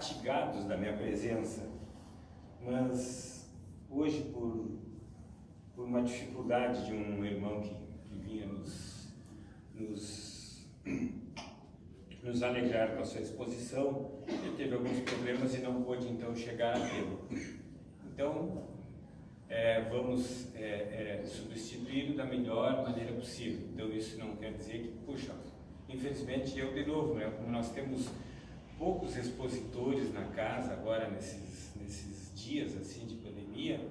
fastigados da minha presença, mas hoje por uma dificuldade de um irmão que vinha nos alegrar com a sua exposição, ele teve alguns problemas e não pôde então chegar a tempo. Então, vamos substituí-lo da melhor maneira possível. Então isso não quer dizer que, puxa, infelizmente eu de novo, né, como nós temos poucos expositores na casa agora nesses dias assim de pandemia,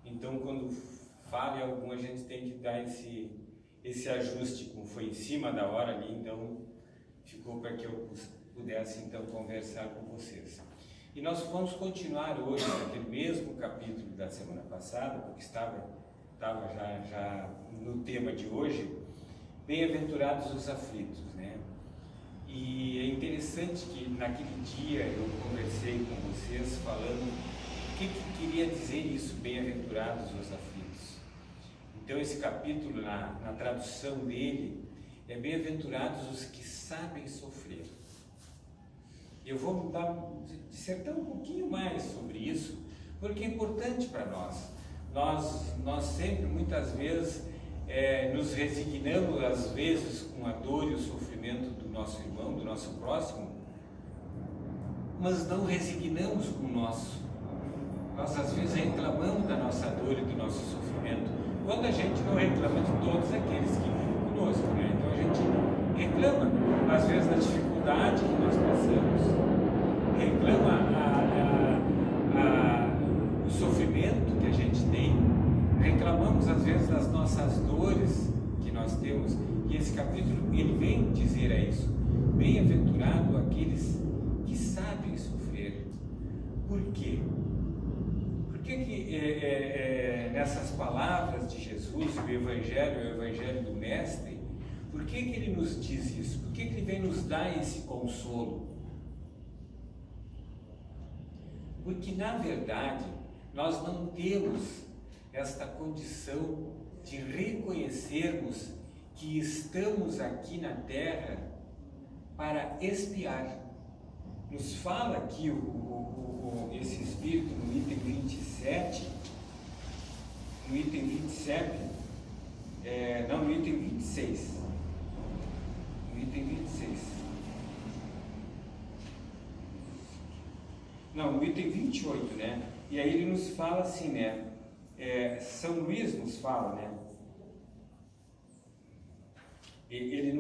então quando falha algum a gente tem que dar esse ajuste, como foi em cima da hora ali, então ficou para que eu pudesse então conversar com vocês. E nós vamos continuar hoje naquele mesmo capítulo da semana passada, porque estava já no tema de hoje, bem-aventurados os aflitos, né? E é interessante que naquele dia eu conversei com vocês falando o que queria dizer isso, bem-aventurados os aflitos. Então esse capítulo, na tradução dele, é bem-aventurados os que sabem sofrer. Eu vou dissertar um pouquinho mais sobre isso, porque é importante para nós. Nós sempre, muitas vezes, nos resignamos, às vezes, com a dor e o sofrimento do nosso irmão, do nosso próximo, mas não resignamos com o nosso. Nós, às vezes, reclamamos da nossa dor e do nosso sofrimento, quando a gente não reclama de todos aqueles que vivem conosco, né? Então, a gente reclama, às vezes, da dificuldade que nós passamos, reclama o sofrimento que a gente tem, reclamamos às vezes das nossas dores que nós temos, e esse capítulo ele vem dizer a isso, bem-aventurado aqueles que sabem sofrer. Por quê? Por que nessas palavras de Jesus, o Evangelho do Mestre, por que ele nos diz isso? Por que ele vem nos dar esse consolo? Porque, na verdade, nós não temos esta condição de reconhecermos que estamos aqui na Terra para expiar. Nos fala aqui esse Espírito no item 27, no item 26, no item 26. No item 26. Não, no item 28, né? E aí ele nos fala assim, né? São Luís nos fala, né? Ele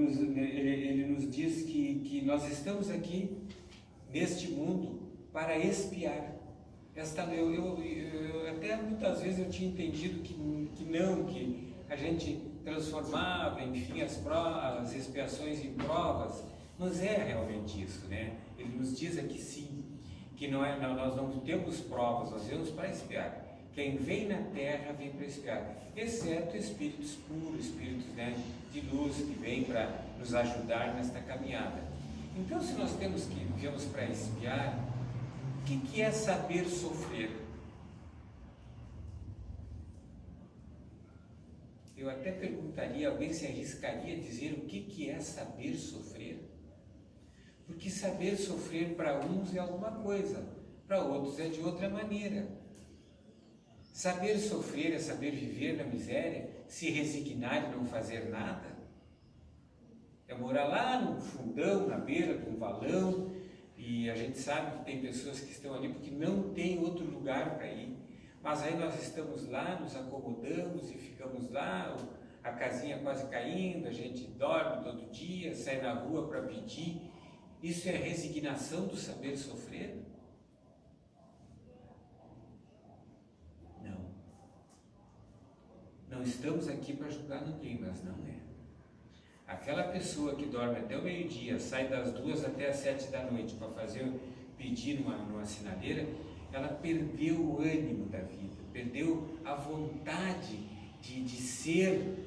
nos diz que nós estamos aqui neste mundo para expiar. Eu até muitas vezes eu tinha entendido que a gente transformava, enfim, as expiações em provas, mas é realmente isso, né? Ele nos diz aqui sim, que nós não temos provas, nós vemos para expiar. Quem vem na Terra vem para expiar, exceto espíritos puros, espíritos, né, de luz que vêm para nos ajudar nesta caminhada. Então, se nós viemos para expiar, o que é saber sofrer? Eu até perguntaria, alguém se arriscaria a dizer o que é saber sofrer? Porque saber sofrer para uns é alguma coisa, para outros é de outra maneira. Saber sofrer é saber viver na miséria, se resignar e não fazer nada. É morar lá no fundão, na beira de um valão, e a gente sabe que tem pessoas que estão ali porque não tem outro lugar para ir. Mas aí nós estamos lá, nos acomodamos e ficamos lá, a casinha quase caindo, a gente dorme todo dia, sai na rua para pedir. Isso é resignação do saber sofrer? Não. Não estamos aqui para julgar ninguém, mas não é. Aquela pessoa que dorme até o meio-dia, sai das 2 até as 7 da noite para pedir numa sinaleira, ela perdeu o ânimo da vida, perdeu a vontade de ser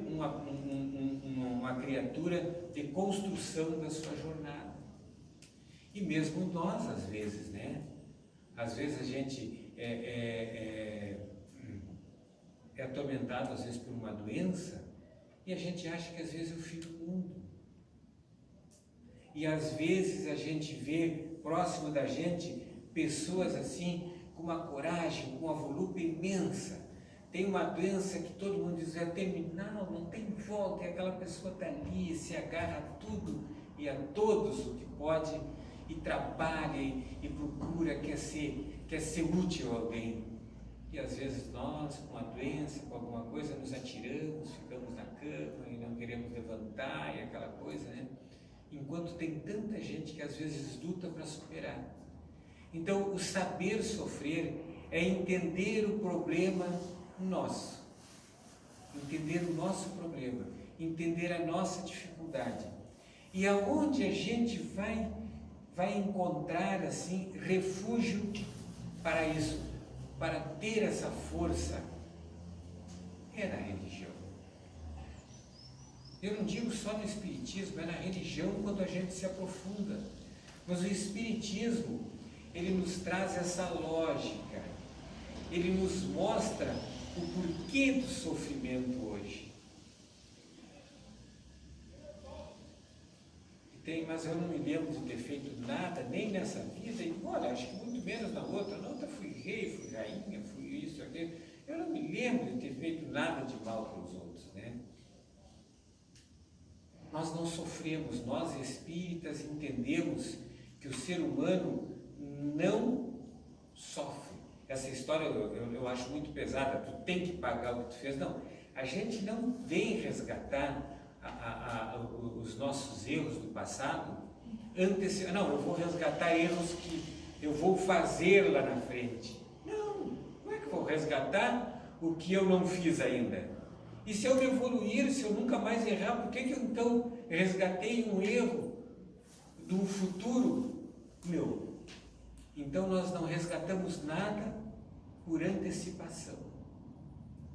uma criatura de construção da sua jornada. E mesmo nós, às vezes, né? Às vezes a gente é atormentado, às vezes, por uma doença, e a gente acha que às vezes é o fim do mundo. E às vezes a gente vê próximo da gente pessoas assim, com uma coragem, com uma volúpia imensa. Tem uma doença que todo mundo diz é terminal, não tem volta, e aquela pessoa está ali, se agarra a tudo e a todos o que pode, e trabalha e procura, quer ser útil a alguém. E às vezes nós, com a doença, com alguma coisa, nos atiramos, ficamos na cama e não queremos levantar, e aquela coisa, né? Enquanto tem tanta gente que às vezes luta para superar. Então, o saber sofrer é entender o problema nosso, entender o nosso problema, entender a nossa dificuldade. E aonde a gente vai encontrar assim refúgio para isso, para ter essa força, é na religião. Eu não digo só no Espiritismo, é na religião quando a gente se aprofunda. Mas o Espiritismo, ele nos traz essa lógica, ele nos mostra o porquê do sofrimento hoje. Mas eu não me lembro de ter feito nada, nem nessa vida, e olha, acho que muito menos na outra. Na outra fui rei, fui rainha, fui isso, aquilo. Eu não me lembro de ter feito nada de mal para os outros, né? Nós não sofremos, nós espíritas entendemos que o ser humano não sofre. Essa história eu acho muito pesada, tu tem que pagar o que tu fez. Não, a gente não vem resgatar os nossos erros do passado, não, eu vou resgatar erros que eu vou fazer lá na frente. Não, como é que eu vou resgatar o que eu não fiz ainda? E se eu me evoluir, se eu nunca mais errar, por que eu então resgatei um erro do futuro meu? Então nós não resgatamos nada por antecipação.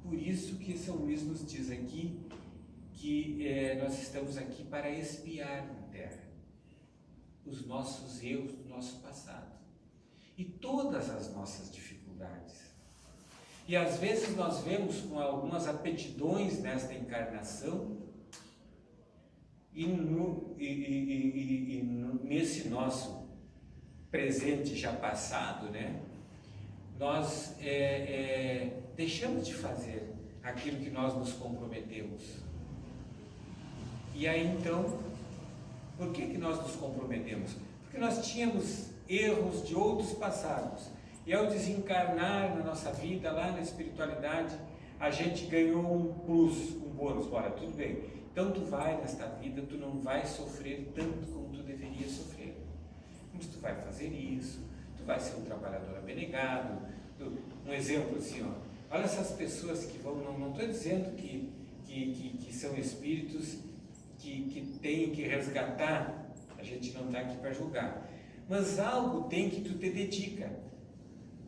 Por isso que São Luís nos diz aqui que nós estamos aqui para expiar na Terra os nossos erros do nosso passado e todas as nossas dificuldades. E às vezes nós vemos com algumas aptidões nesta encarnação e nesse nosso presente já passado, né? Nós deixamos de fazer aquilo que nós nos comprometemos. E aí então, por que nós nos comprometemos? Porque nós tínhamos erros de outros passados. E ao desencarnar na nossa vida, lá na espiritualidade, a gente ganhou um plus, um bônus. Olha, tudo bem, então tu vai nesta vida, tu não vai sofrer tanto como tu deveria sofrer. Mas tu vai fazer isso, tu vai ser um trabalhador abnegado. Um exemplo assim, ó, olha essas pessoas que vão, não estou dizendo que são espíritos que têm que resgatar, a gente não está aqui para julgar, mas algo tem que tu te dedica.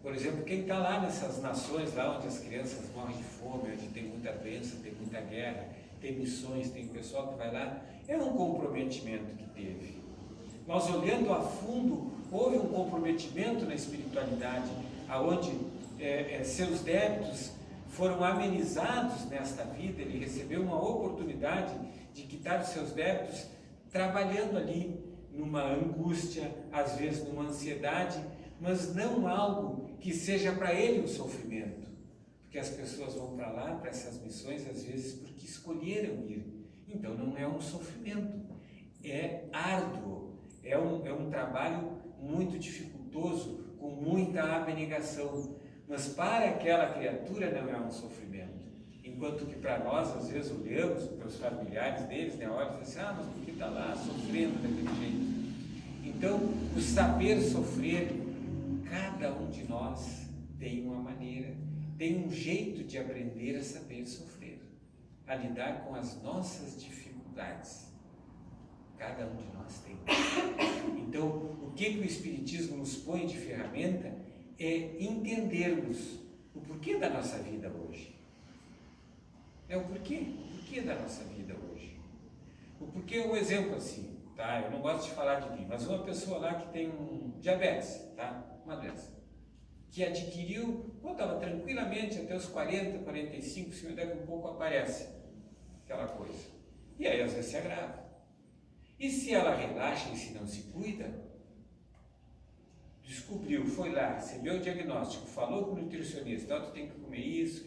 Por exemplo, quem está lá nessas nações, lá onde as crianças morrem de fome, onde tem muita doença, tem muita guerra, tem missões, tem pessoal que vai lá, é um comprometimento que teve. Nós olhando a fundo, houve um comprometimento na espiritualidade, aonde seus débitos foram amenizados nesta vida, ele recebeu uma oportunidade de quitar os seus débitos, trabalhando ali numa angústia, às vezes numa ansiedade, mas não algo que seja para ele um sofrimento, porque as pessoas vão para lá, para essas missões, às vezes porque escolheram ir, então não é um sofrimento, é árduo, é um trabalho muito dificultoso, com muita abnegação, mas para aquela criatura não é um sofrimento, enquanto que para nós, às vezes, olhamos para os familiares deles, né, olham e dizem assim, mas por que está lá sofrendo daquele jeito? Então, o saber sofrer, cada um de nós tem uma maneira, tem um jeito de aprender a saber sofrer, a lidar com as nossas dificuldades. Cada um de nós tem. Então, o que o Espiritismo nos põe de ferramenta é entendermos o porquê da nossa vida hoje. É o porquê da nossa vida hoje. O porquê é um exemplo assim, tá? Eu não gosto de falar de mim, mas uma pessoa lá que tem um diabetes, tá? Uma doença, que adquiriu, estava tranquilamente até os 40, 45, se daqui a pouco aparece aquela coisa. E aí às vezes se agrava. E se ela relaxa e se não se cuida, descobriu, foi lá, recebeu o diagnóstico, falou com o nutricionista, tu tem que comer isso.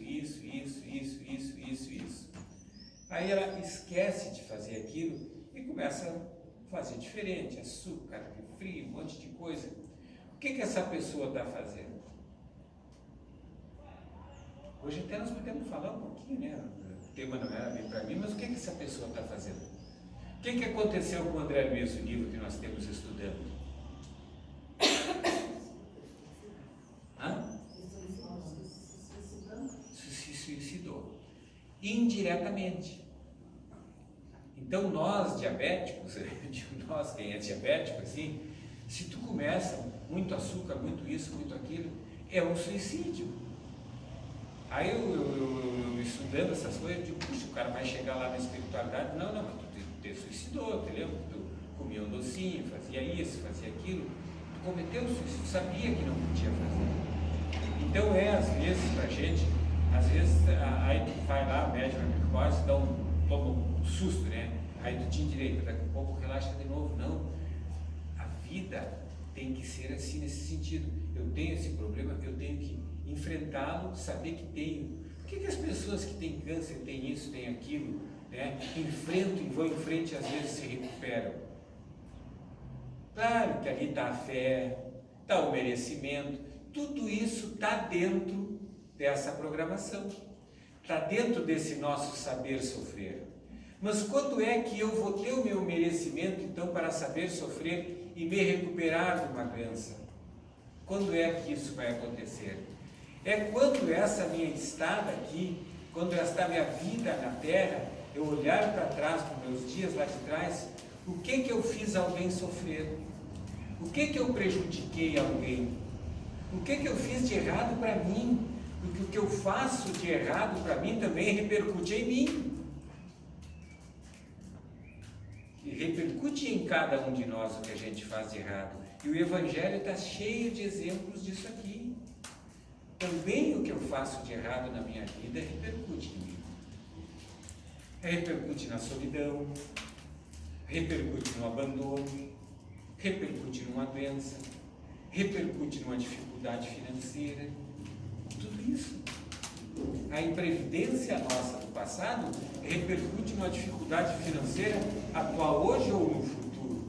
Aí ela esquece de fazer aquilo e começa a fazer diferente, açúcar, frio, um monte de coisa. O que essa pessoa está fazendo? Hoje até nós podemos falar um pouquinho, né? O tema não era bem para mim, mas o que essa pessoa está fazendo? O que aconteceu com o André Luiz, o livro que nós temos estudando? Se suicidou indiretamente. Então nós diabéticos, nós quem é diabético assim, se tu começa muito açúcar, muito isso, muito aquilo, é um suicídio. Aí eu estudando essas coisas, eu digo, puxa, o cara vai chegar lá na espiritualidade, não, mas tu te suicidou, entendeu? Tu comia um docinho, fazia isso, fazia aquilo, tu cometeu o suicídio, sabia que não podia fazer. Então às vezes pra gente, aí tu vai lá, mede uma glicose, toma um susto, né? Aí tu te endireita, daqui a pouco relaxa de novo. Não, a vida tem que ser assim nesse sentido. Eu tenho esse problema, eu tenho que enfrentá-lo, saber que tenho. Por que as pessoas que têm câncer têm isso, têm aquilo, né? Enfrentam e vão em frente, às vezes se recuperam? Claro que ali está a fé, está o merecimento, tudo isso está dentro dessa programação, está dentro desse nosso saber sofrer. Mas quando é que eu vou ter o meu merecimento, então, para saber sofrer e me recuperar de uma doença? Quando é que isso vai acontecer? É quando essa minha estada aqui, quando esta minha vida na Terra, eu olhar para trás, para os meus dias lá de trás, o que eu fiz alguém sofrer? O que eu prejudiquei alguém? O que eu fiz de errado para mim? Porque o que eu faço de errado para mim também repercute em mim. E repercute em cada um de nós o que a gente faz de errado. E o Evangelho está cheio de exemplos disso aqui. Também o que eu faço de errado na minha vida repercute em mim. Repercute na solidão, repercute no abandono, repercute numa doença, repercute numa dificuldade financeira. Tudo isso. A imprevidência nossa do passado repercute numa dificuldade financeira atual hoje ou no futuro.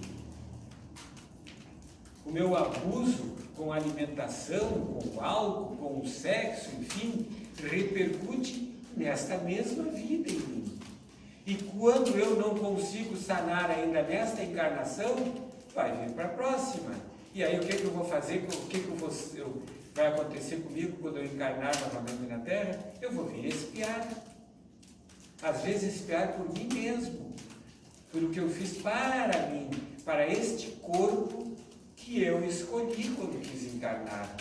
O meu abuso com a alimentação, com o álcool, com o sexo, enfim, repercute nesta mesma vida em mim. E quando eu não consigo sanar ainda nesta encarnação, vai vir para a próxima. E aí o que eu vou fazer? O que vai acontecer comigo quando eu encarnar novamente na Terra? Eu vou vir espiar. Às vezes espiar por mim mesmo, por o que eu fiz para mim, para este corpo que eu escolhi quando quis encarnar.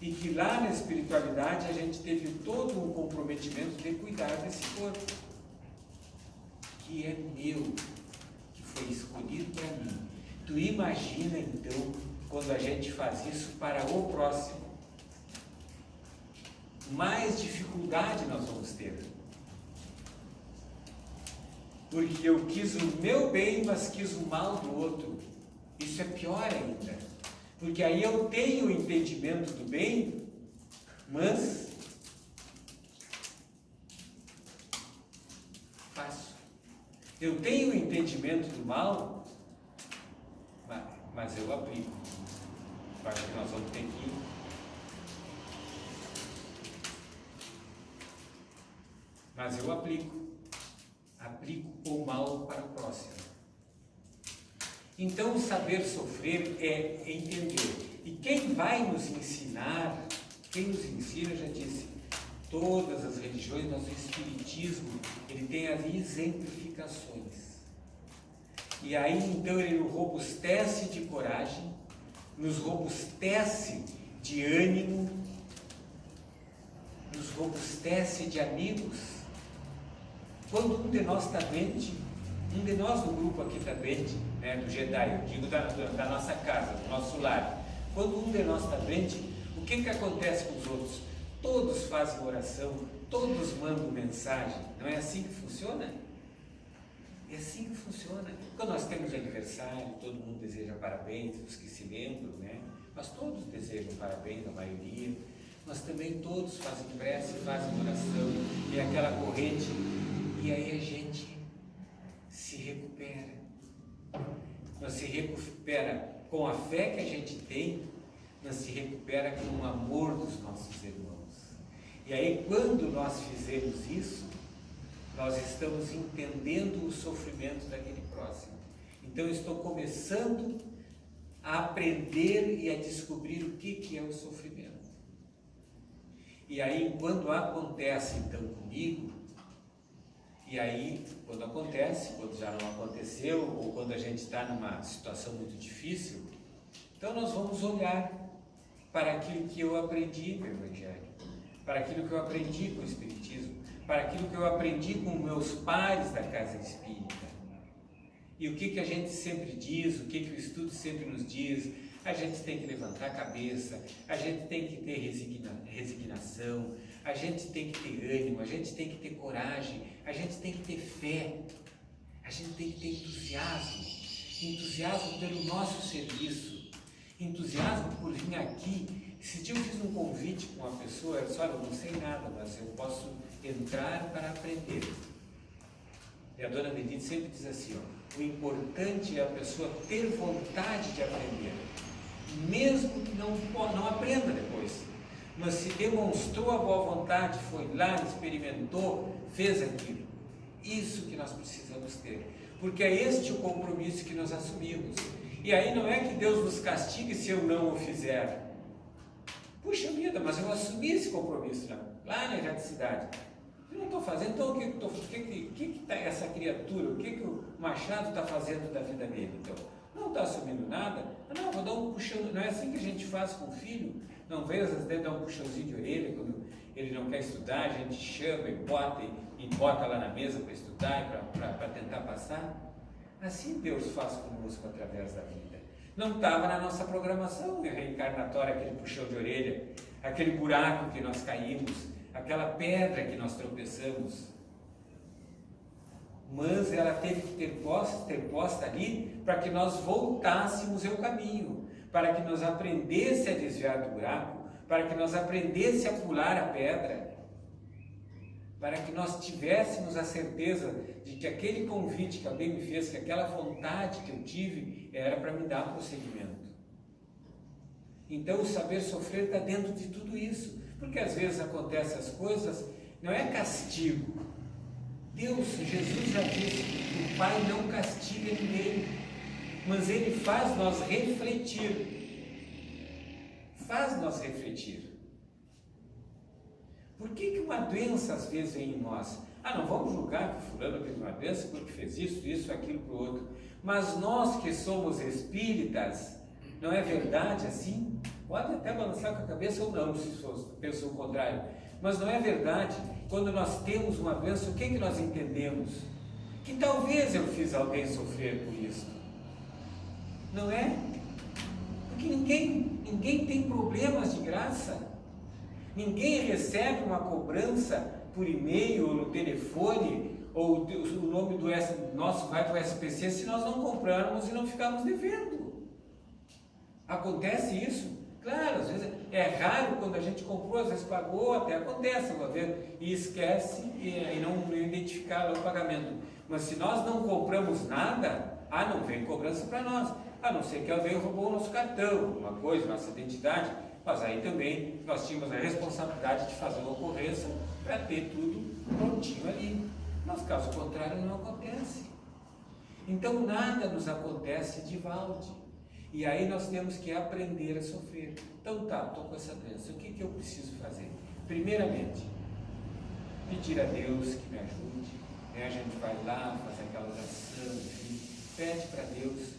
E que lá na espiritualidade a gente teve todo um comprometimento de cuidar desse corpo, que é meu, que foi escolhido para mim. Tu imagina então quando a gente faz isso para o próximo, mais dificuldade nós vamos ter. Porque eu quis o meu bem, mas quis o mal do outro. Isso é pior ainda. Porque aí eu tenho o entendimento do bem, mas faço. Eu tenho o entendimento do mal, mas eu aplico. Eu acho que nós vamos ter que mas eu aplico o mal para o próximo. Então, o saber sofrer é entender. E quem vai nos ensinar, quem nos ensina, já disse, todas as religiões, nosso Espiritismo, ele tem ali exemplificações. E aí, então, ele nos robustece de coragem, nos robustece de ânimo, nos robustece de amigos. Quando um de nós está doente, um de nós do grupo aqui está doente, né, do Jedi, eu digo da nossa casa, do nosso lar, quando um de nós está doente, o que acontece com os outros? Todos fazem oração, todos mandam mensagem, não é assim que funciona? É assim que funciona. Quando nós temos aniversário, todo mundo deseja parabéns, os que se lembram, né? Mas todos desejam parabéns, a maioria. Mas também todos fazem prece, fazem oração, e aquela corrente, e aí a gente se recupera. Nós se recupera com a fé que a gente tem, nós se recupera com o amor dos nossos irmãos. E aí, quando nós fizemos isso, nós estamos entendendo o sofrimento daquele próximo. Então, eu estou começando a aprender e a descobrir o que é o sofrimento. E aí, quando acontece, então, comigo, e aí, quando acontece, quando já não aconteceu, ou quando a gente está numa situação muito difícil, então nós vamos olhar para aquilo que eu aprendi com o Evangelho, para aquilo que eu aprendi com o Espiritismo, para aquilo que eu aprendi com meus pares da casa espírita. E o que a gente sempre diz, o que o estudo sempre nos diz, a gente tem que levantar a cabeça, a gente tem que ter resignação, a gente tem que ter ânimo, a gente tem que ter coragem, a gente tem que ter fé, a gente tem que ter entusiasmo, entusiasmo pelo nosso serviço, entusiasmo por vir aqui. Esse dia eu fiz um convite com uma pessoa, ela disse, olha, eu não sei nada, mas eu posso entrar para aprender. E a dona Benedita sempre diz assim, ó, o importante é a pessoa ter vontade de aprender, mesmo que não aprenda depois, mas se demonstrou a boa vontade, foi lá, experimentou, fez aquilo. Isso que nós precisamos ter, porque é este o compromisso que nós assumimos. E aí não é que Deus nos castigue se eu não o fizer. Puxa vida, mas eu assumi esse compromisso lá na erraticidade. Eu não estou fazendo, então o que está essa criatura, o que o Machado está fazendo da vida dele? Então, não está assumindo nada? Não, vou dar um puxão. Não é assim que a gente faz com o filho? Não vê, às vezes, dar um puxãozinho de orelha quando ele não quer estudar, a gente chama e bota lá na mesa para estudar, para tentar passar. Assim Deus faz conosco através da vida. Não estava na nossa programação reencarnatória aquele puxão de orelha, aquele buraco que nós caímos, aquela pedra que nós tropeçamos. Mas ela teve que ter posta ali para que nós voltássemos ao caminho, para que nós aprendesse a desviar do buraco, para que nós aprendesse a pular a pedra, para que nós tivéssemos a certeza de que aquele convite que alguém me fez, que aquela vontade que eu tive, era para me dar prosseguimento. Então o saber sofrer está dentro de tudo isso, porque às vezes acontecem as coisas, não é castigo. Deus, Jesus já disse, o Pai não castiga ninguém, mas Ele faz nós refletir. Faz nós refletir. Por que uma doença às vezes vem em nós? Não vamos julgar que fulano teve uma doença porque fez isso, aquilo para o outro. Mas nós que somos espíritas, não é verdade assim? Pode até balançar com a cabeça ou não, se pensou o contrário. Mas não é verdade, quando nós temos uma doença, o que nós entendemos? Que talvez eu fiz alguém sofrer por isso. Não é? Porque ninguém tem problemas de graça. Ninguém recebe uma cobrança por e-mail ou no telefone, ou o nome do nosso vai para o SPC se nós não comprarmos e não ficarmos devendo. Acontece isso? Claro, às vezes é raro quando a gente comprou, às vezes pagou, até acontece, uma vez, e esquece e não identificar o pagamento. Mas se nós não compramos nada, não vem cobrança para nós, a não ser que alguém roubou o nosso cartão, uma coisa, nossa identidade, mas aí também nós tínhamos a responsabilidade de fazer uma ocorrência para ter tudo prontinho ali. Mas caso contrário não acontece. Então nada nos acontece de balde. E aí nós temos que aprender a sofrer. Então estou com essa doença, o que eu preciso fazer? Primeiramente, pedir a Deus que me ajude, a gente vai lá, faz aquela oração, enfim, pede para Deus,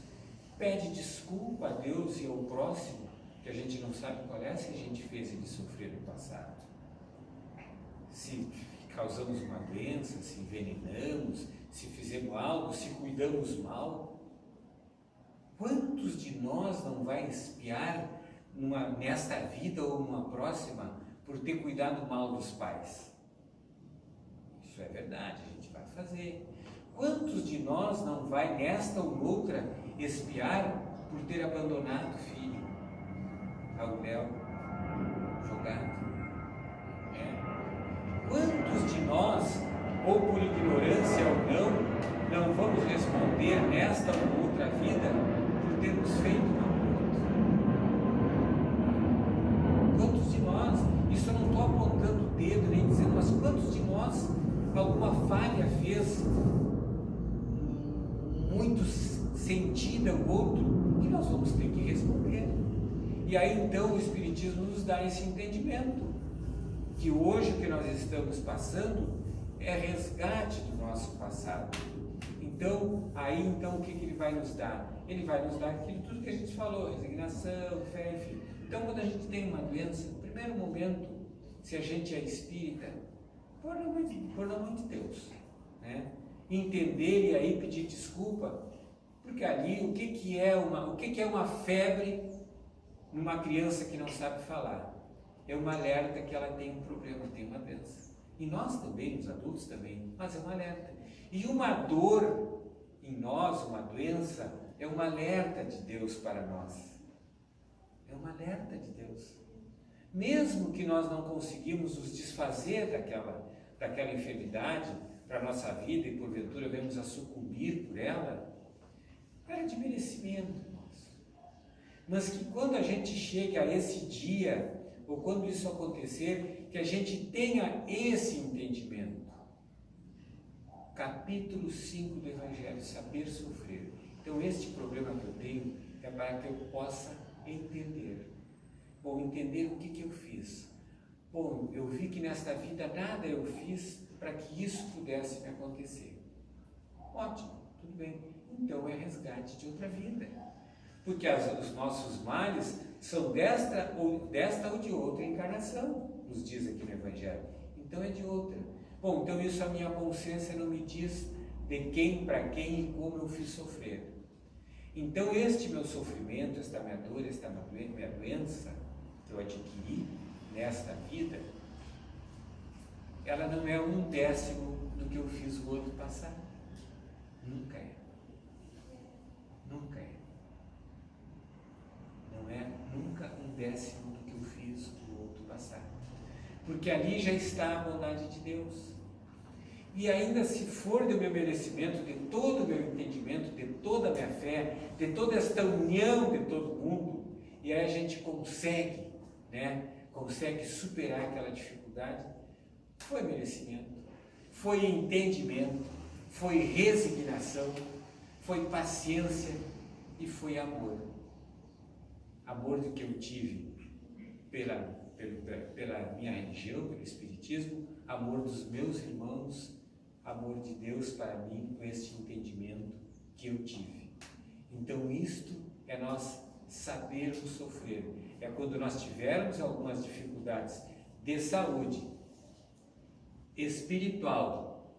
pede desculpa a Deus e ao próximo, que a gente não sabe qual é, se a gente fez ele sofrer no passado. Se causamos uma doença, se envenenamos, se fizemos algo, se cuidamos mal. Quantos de nós não vai espiar nesta vida ou numa próxima por ter cuidado mal dos pais? Isso é verdade, a gente vai fazer. Quantos de nós não vai nesta ou noutra expiar por ter abandonado o filho ao léu, jogado? Quantos de nós, ou por ignorância ou não vamos responder nesta ou outra vida por termos feito um aborto? Quantos de nós, isso eu não estou apontando o dedo nem dizendo, mas quantos de nós alguma falha fez muito sentida o outro, que nós vamos ter que responder? E aí então o Espiritismo nos dá esse entendimento, que hoje o que nós estamos passando é resgate do nosso passado. Então, aí então o que ele vai nos dar? Ele vai nos dar aquilo tudo que a gente falou, resignação, fé, enfim. Então, quando a gente tem uma doença, no primeiro momento, se a gente é espírita, por amor de Deus, né? Entender e aí pedir desculpa, porque ali o que é uma febre numa criança que não sabe falar? É um alerta que ela tem um problema, tem uma doença. E nós também, os adultos também, mas é um alerta. E uma dor em nós, uma doença, é um alerta de Deus para nós. É um alerta de Deus. Mesmo que nós não conseguimos nos desfazer daquela enfermidade para a nossa vida e porventura venhamos a sucumbir por ela, é de merecimento, irmãos. Mas que quando a gente chega a esse dia, ou quando isso acontecer, que a gente tenha esse entendimento. Capítulo 5 do Evangelho, saber sofrer. Então, este problema que eu tenho é para que eu possa entender. Ou entender o que eu fiz. Bom, eu vi que nesta vida nada eu fiz para que isso pudesse me acontecer. Ótimo, tudo bem. Então é resgate de outra vida. Porque os nossos males são desta ou de outra encarnação, nos diz aqui no Evangelho. Então é de outra. Bom, então isso a minha consciência não me diz de quem, para quem e como eu fiz sofrer. Então este meu sofrimento, esta minha dor, esta minha doença que eu adquiri nesta vida, ela não é 1/10 do que eu fiz o ano passado. Nunca é. Nunca é. Não é nunca 1/10 do que eu fiz o outro passado. Porque ali já está a bondade de Deus. E ainda se for do meu merecimento, de todo o meu entendimento, de toda a minha fé, de toda esta união de todo mundo, e aí a gente consegue, né? Consegue superar aquela dificuldade, foi merecimento, foi entendimento, foi resignação, foi paciência e foi amor. Amor do que eu tive pela minha religião, pelo Espiritismo, amor dos meus irmãos, amor de Deus para mim, com este entendimento que eu tive. Então isto é nós sabermos sofrer. É quando nós tivermos algumas dificuldades de saúde espiritual,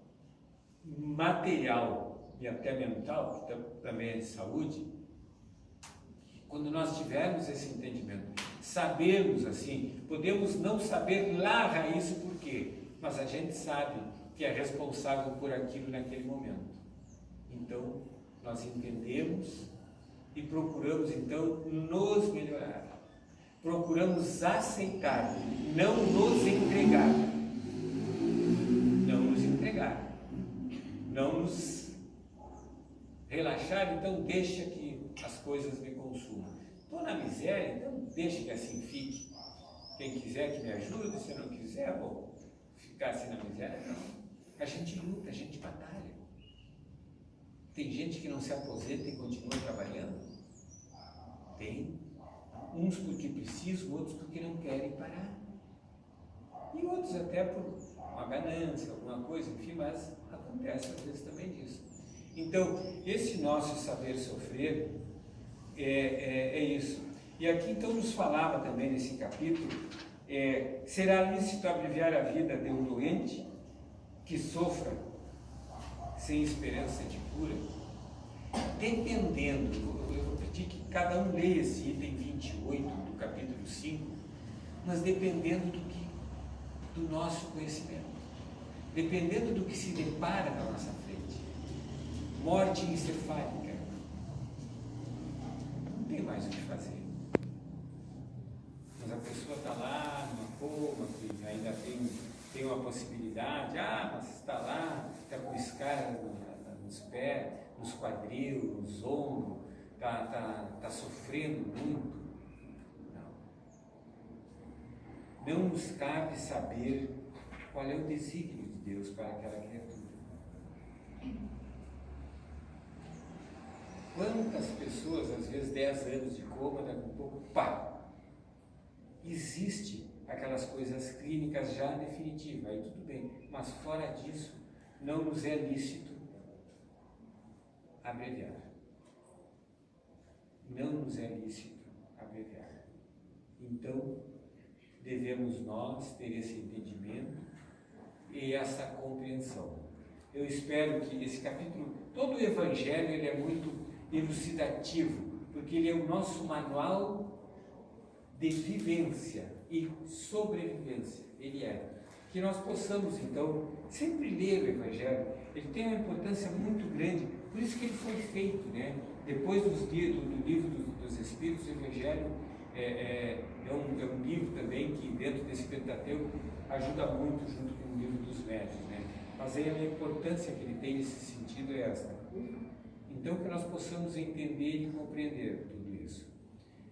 material e até mental, que também é de saúde, quando nós tivermos esse entendimento, sabermos assim, podemos não saber lá a raiz o porquê, mas a gente sabe que é responsável por aquilo naquele momento. Então, nós entendemos e procuramos então nos melhorar. Procuramos aceitar, não nos entregar. Não nos entregar. Não nos relaxar, então deixa que as coisas me consumam. Estou na miséria, então deixa que assim fique. Quem quiser que me ajude, se não quiser, vou ficar assim na miséria. Não. A gente luta, a gente batalha. Tem gente que não se aposenta e continua trabalhando? Tem. Uns porque precisam, outros porque não querem parar. E outros até por uma ganância, alguma coisa, enfim, mas acontece às vezes também disso. Então, esse nosso saber sofrer é isso. E aqui então nos falava também nesse capítulo, será lícito abreviar a vida de um doente que sofra sem esperança de cura? Dependendo, eu vou pedir que cada um leia esse item 28 do capítulo 5, mas dependendo do nosso conhecimento, dependendo do que se depara na nossa frente. morte encefálica. Não tem mais o que fazer. Mas a pessoa está lá numa coma, que ainda tem uma possibilidade, mas está lá, está com escaras nos pés, nos quadril, nos ombros, está sofrendo muito. Não nos cabe saber qual é o desígnio de Deus para aquela criatura. Quantas pessoas, às vezes 10 anos de coma, daqui a pouco, existe aquelas coisas clínicas já definitivas, aí tudo bem, mas fora disso, não nos é lícito abreviar. Não nos é lícito abreviar. Então, devemos nós ter esse entendimento e essa compreensão. Eu espero que esse capítulo, todo o Evangelho, ele é muito elucidativo, porque ele é o nosso manual de vivência e sobrevivência. Ele é. Que nós possamos, então, sempre ler o Evangelho. Ele tem uma importância muito grande, por isso que ele foi feito, né? Depois do livro dos Espíritos, o Evangelho é um livro também que, dentro desse Pentateuco, ajuda muito junto com o livro dos Médiuns, né? Mas aí a importância que ele tem nesse sentido é esta. Então, que nós possamos entender e compreender tudo isso.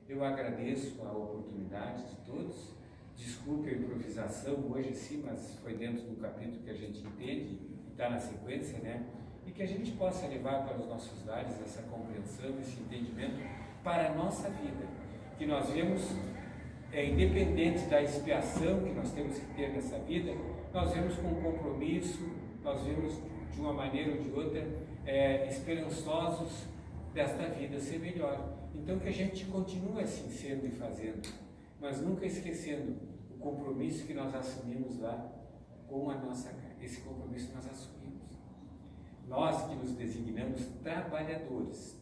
Eu agradeço a oportunidade de todos. Desculpe a improvisação hoje sim, mas foi dentro do capítulo que a gente entende e está na sequência, né? E que a gente possa levar para os nossos lares essa compreensão, esse entendimento para a nossa vida. Que nós vemos, independente da expiação que nós temos que ter nessa vida, nós vemos com compromisso, nós vemos de uma maneira ou de outra, esperançosos desta vida ser melhor. Então que a gente continue assim sendo e fazendo, mas nunca esquecendo o compromisso que nós assumimos lá com a nossa carne. Esse compromisso nós assumimos. Nós que nos designamos trabalhadores,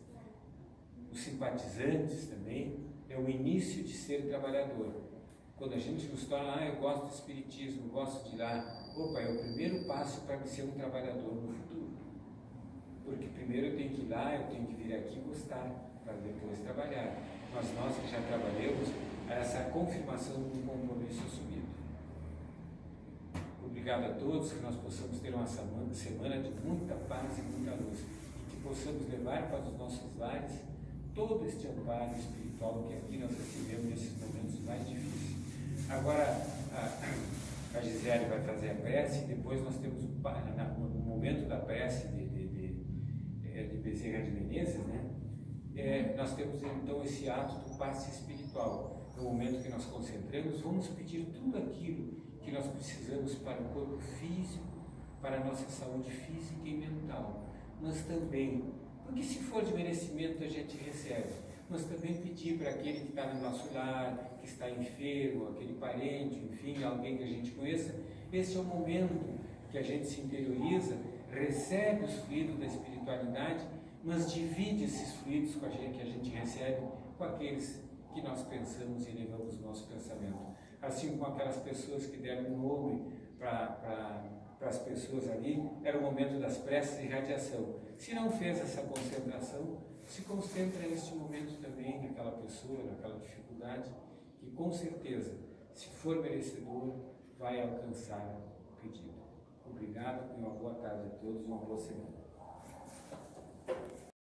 os simpatizantes também, é o início de ser trabalhador. Quando a gente nos torna, eu gosto do espiritismo, gosto de ir lá, é o primeiro passo para ser um trabalhador no futuro. Porque primeiro eu tenho que ir lá, eu tenho que vir aqui gostar, para depois trabalhar. Mas nós que já trabalhamos, essa confirmação de um compromisso assumido. Obrigado a todos, que nós possamos ter uma semana de muita paz e muita luz, e que possamos levar para os nossos lares todo este amparo espiritual que aqui nós recebemos nesses momentos mais difíceis. Agora, a Gisele vai fazer a prece, e depois nós temos no momento da prece de Bezerra de Menezes, né? Nós temos então esse ato do passe espiritual. No momento que nós concentramos, vamos pedir tudo aquilo que nós precisamos para o corpo físico, para a nossa saúde física e mental, mas também, porque se for de merecimento a gente recebe, mas também pedir para aquele que está no nosso lar, que está enfermo, aquele parente, enfim, alguém que a gente conheça. Esse é o momento que a gente se interioriza, recebe os fluidos da espiritualidade, mas divide esses fluidos com a gente, que a gente recebe com aqueles que nós pensamos e levamos o nosso pensamento. Assim como aquelas pessoas que deram um nome para as pessoas ali, era o momento das preces e radiação. Se não fez essa concentração, se concentra neste momento também naquela pessoa, naquela dificuldade, que com certeza, se for merecedor, vai alcançar o pedido. Obrigado e uma boa tarde a todos, uma boa semana.